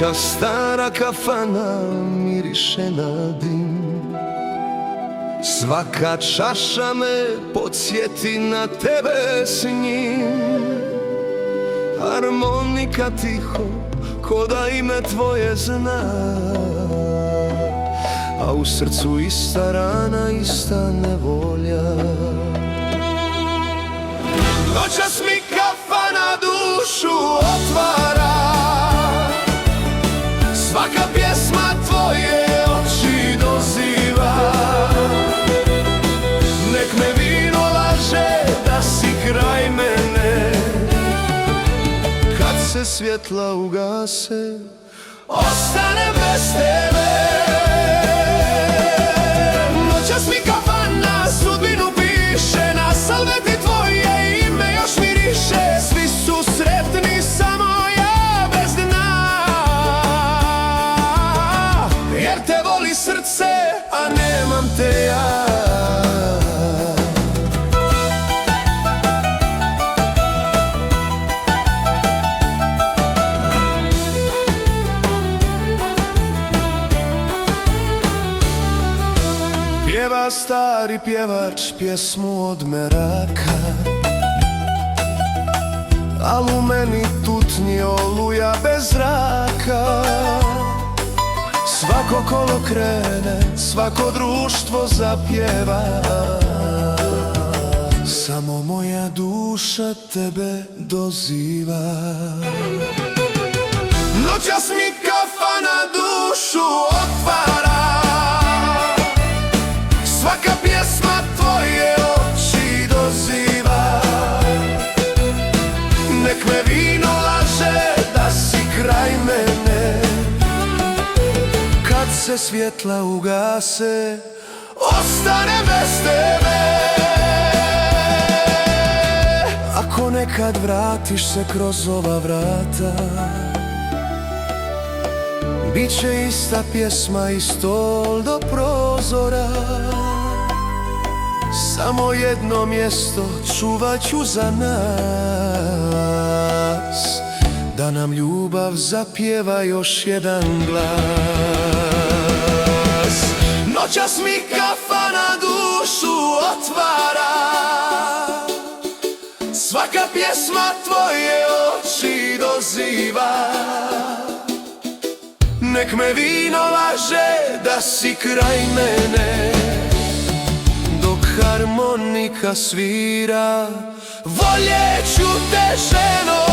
Noćas stara kafana miriše na dim. Svaka čaša me podsjeti na tebe s njim. Harmonika tiho, ko da ime tvoje zna, a u srcu ista rana, ista nevolja. Noćas mi kafana dušu otvara, svaka pjesma tvoje oči doziva. Nek me vino laže da si kraj mene, kad se svjetla ugase, ostane bez tebe. Noćas mi kafana sudbinu piše, na salveti tvoje ime još miriše. Svi su sretni, samo ja bez dna, jer te voli srce, a nemam te ja. Pjeva stari pjevač pjesmu od meraka, al u meni tutnji oluja bez zraka. Svako kolo krene, svako društvo zapjeva, samo moja duša tebe doziva. Noćas mi kafana dušu otvara, svaka pjesma tvoje oči doziva. Nek me vino laže da si kraj mene, kad se svjetla ugase, ostane bez tebe. Ako nekad vratiš se kroz ova vrata, bit će ista pjesma i stol do prozora. Samo jedno mjesto čuvat ću za nas, da nam ljubav zapjeva još jedan glas. Noćas mi kafana dušu otvara, svaka pjesma tvoje oči doziva. Nek me vino laže da si kraj mene, dok harmonika svira, voljet ću te ženo.